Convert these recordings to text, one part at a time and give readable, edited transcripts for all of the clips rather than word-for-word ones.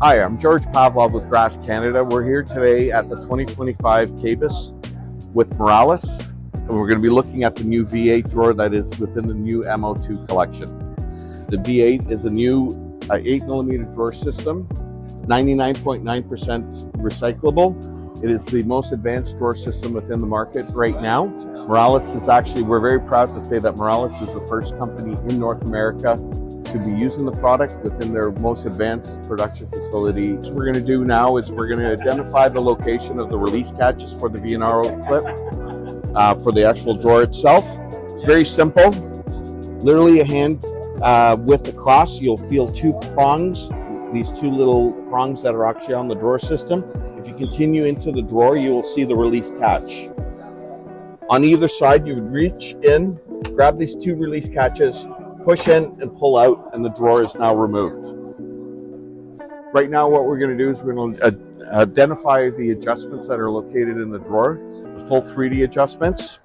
Hi, I'm George Pavlov with Grass Canada. We're here today at the 2025 KBIS with Morales, and we're going to be looking at the new V8 drawer that is within the new MO2 collection. The V8 is a new 8mm drawer system, 99.9% recyclable. It is the most advanced drawer system within the market right now. Morales is actually, we're very proud to say that Morales is the first company in North America to be using the product within their most advanced production facility. What we're going to do now is we're going to identify the location of the release catches for the Vionaro clip for the actual drawer itself. It's very simple. Literally a hand width across, you'll feel two prongs, these two little prongs that are actually on the drawer system. If you continue into the drawer, you will see the release catch. On either side, you would reach in, grab these two release catches, push in and pull out, and the drawer is now removed. Right now what we're going to do is we're going to identify the adjustments that are located in the drawer, the full 3D adjustments.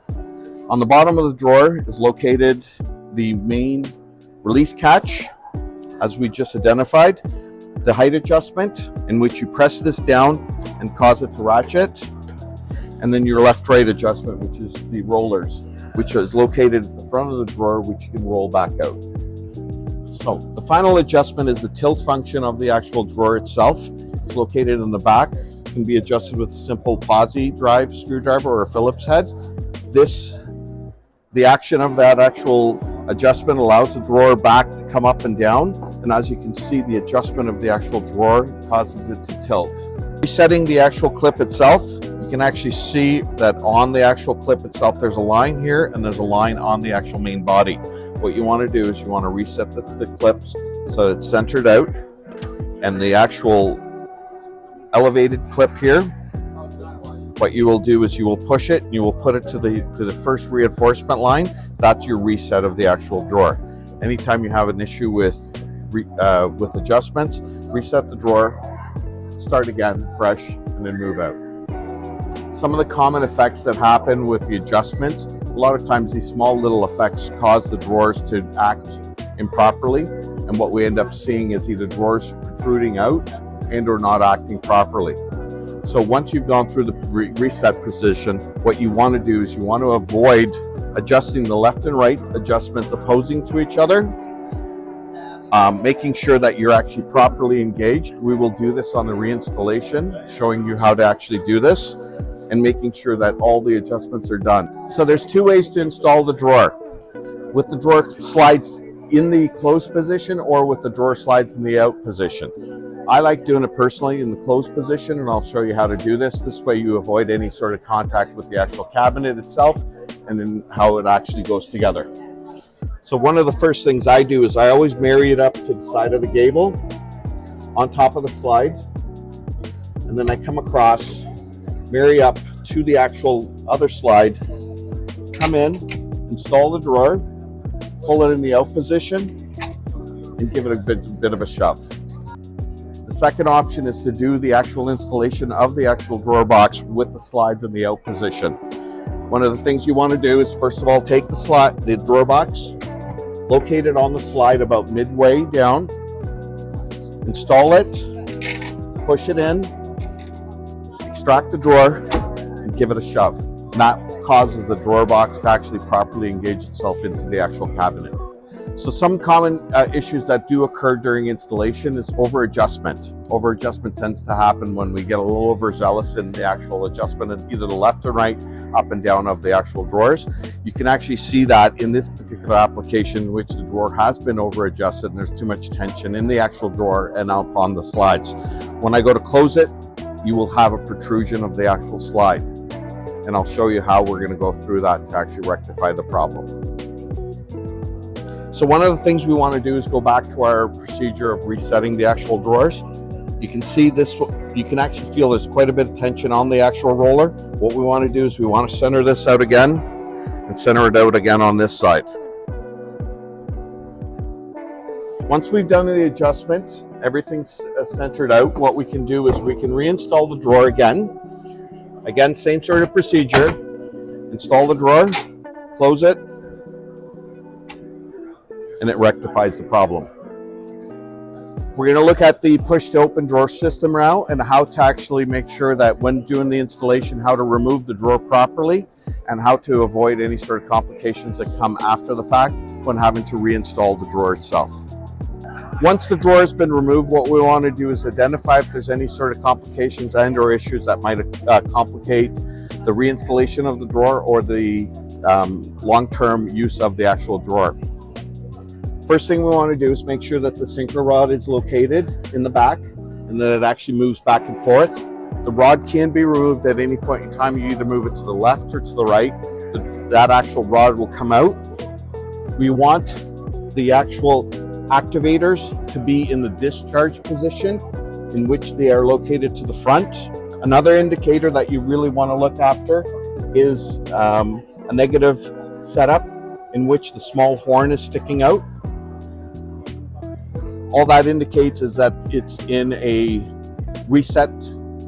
On the bottom of the drawer is located the main release catch, as we just identified, the height adjustment, in which you press this down and cause it to ratchet, and then your left-right adjustment, which is the rollers, which is located at the front of the drawer, which you can roll back out. So the final adjustment is the tilt function of the actual drawer itself. It's located in the back. It can be adjusted with a simple posi drive screwdriver or a Phillips head. The action of that actual adjustment allows the drawer back to come up and down. And as you can see, the adjustment of the actual drawer causes it to tilt. Resetting the actual clip itself, you can actually see that on the actual clip itself, there's a line here and there's a line on the actual main body. What you want to do is you want to reset the clips so that it's centered out, and the actual elevated clip here, what you will do is you will push it and you will put it to the first reinforcement line. That's your reset of the actual drawer. Anytime you have an issue with adjustments, reset the drawer, start again fresh, and then move out. Some of the common effects that happen with the adjustments, a lot of times these small little effects cause the drawers to act improperly, and what we end up seeing is either drawers protruding out and or not acting properly. So once you've gone through the reset position, what you want to do is you want to avoid adjusting the left and right adjustments opposing to each other, making sure that you're actually properly engaged. We will do this on the reinstallation, showing you how to actually do this, and making sure that all the adjustments are done. So there's two ways to install the drawer. With the drawer slides in the closed position or with the drawer slides in the out position. I like doing it personally in the closed position, and I'll show you how to do this. This way you avoid any sort of contact with the actual cabinet itself and then how it actually goes together. So one of the first things I do is I always marry it up to the side of the gable on top of the slide, and then I come across, marry up to the actual other slide, come in, install the drawer, pull it in the out position, and give it a bit of a shove. The second option is to do the actual installation of the actual drawer box with the slides in the out position. One of the things you want to do is first of all take the drawer box, locate it on the slide about midway down, install it, push it in, extract the drawer, and give it a shove. And that causes the drawer box to actually properly engage itself into the actual cabinet. So some common issues that do occur during installation is overadjustment. Overadjustment tends to happen when we get a little overzealous in the actual adjustment of either the left or right, up and down of the actual drawers. You can actually see that in this particular application, which the drawer has been overadjusted and there's too much tension in the actual drawer and up on the slides. When I go to close it, you will have a protrusion of the actual slide. And I'll show you how we're going to go through that to actually rectify the problem. So one of the things we want to do is go back to our procedure of resetting the actual drawers. You can see this, you can actually feel there's quite a bit of tension on the actual roller. What we want to do is we want to center this out again and center it out again on this side. Once we've done the adjustment, everything's centered out, what we can do is we can reinstall the drawer again. Again, same sort of procedure. Install the drawer, close it, and it rectifies the problem. We're going to look at the push to open drawer system now and how to actually make sure that when doing the installation, how to remove the drawer properly and how to avoid any sort of complications that come after the fact when having to reinstall the drawer itself. Once the drawer has been removed, what we want to do is identify if there's any sort of complications and or issues that might complicate the reinstallation of the drawer or the long-term use of the actual drawer. First thing we want to do is make sure that the sinker rod is located in the back and that it actually moves back and forth. The rod can be removed at any point in time. You either move it to the left or to the right. That actual rod will come out. We want the actual activators to be in the discharge position in which they are located to the front. Another indicator that you really want to look after is a negative setup in which the small horn is sticking out. All that indicates is that it's in a reset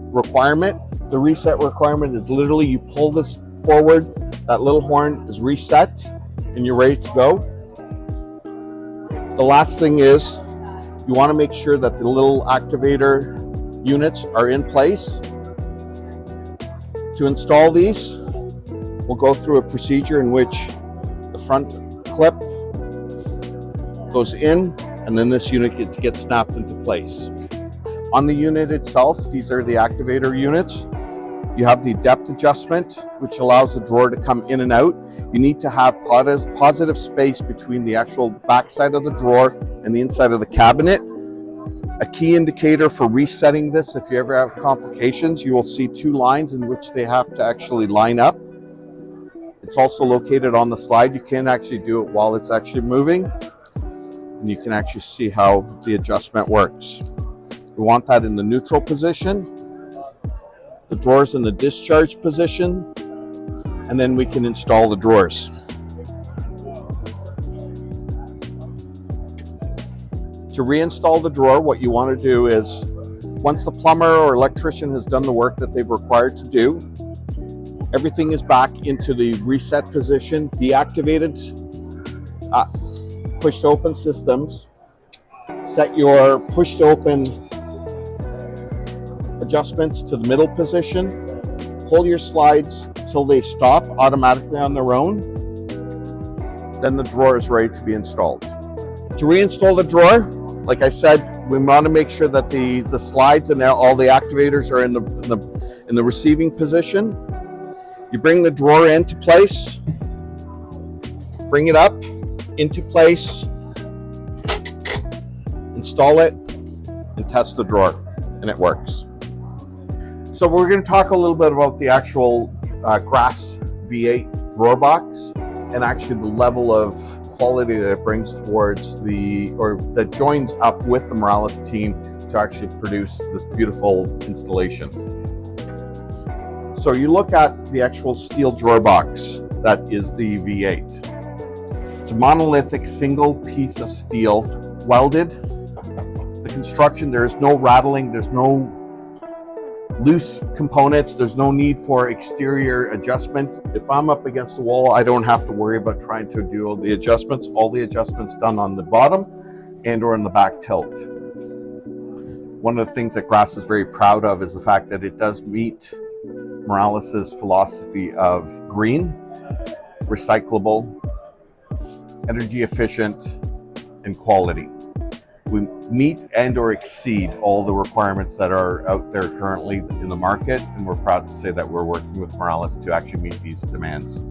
requirement. The reset requirement is literally you pull this forward, that little horn is reset, and you're ready to go. The last thing is you want to make sure that the little activator units are in place. To install these, we'll go through a procedure in which the front clip goes in and then this unit gets snapped into place. On the unit itself, these are the activator units. You have the depth adjustment, which allows the drawer to come in and out. You need to have positive space between the actual backside of the drawer and the inside of the cabinet. A key indicator for resetting this, if you ever have complications, you will see two lines in which they have to actually line up. It's also located on the slide. You can actually do it while it's actually moving. And you can actually see how the adjustment works. We want that in the neutral position. The drawers in the discharge position, and then we can install the drawers. To reinstall the drawer, what you want to do is, once the plumber or electrician has done the work that they've required to do, everything is back into the reset position, deactivated push to open systems. Set your push to open adjustments to the middle position. Pull your slides till they stop automatically on their own. Then the drawer is ready to be installed. To reinstall the drawer, like I said, we want to make sure that the slides and all the activators are in the receiving position. You bring the drawer into place, bring it up into place, install it, and test the drawer, and it works. So we're going to talk a little bit about the actual Grass V8 drawer box and actually the level of quality that it brings towards that joins up with the Morales team to actually produce this beautiful installation. So you look at the actual steel drawer box that is the V8. It's a monolithic single piece of steel, welded. The construction, there is no rattling, there's no loose components, there's no need for exterior adjustment. If I'm up against the wall, I don't have to worry about trying to do all the adjustments. All the adjustments done on the bottom and or in the back tilt. One of the things that Grass is very proud of is the fact that it does meet Morales's philosophy of green, recyclable, energy efficient, and quality. We meet and or exceed all the requirements that are out there currently in the market, and we're proud to say that we're working with Morales to actually meet these demands.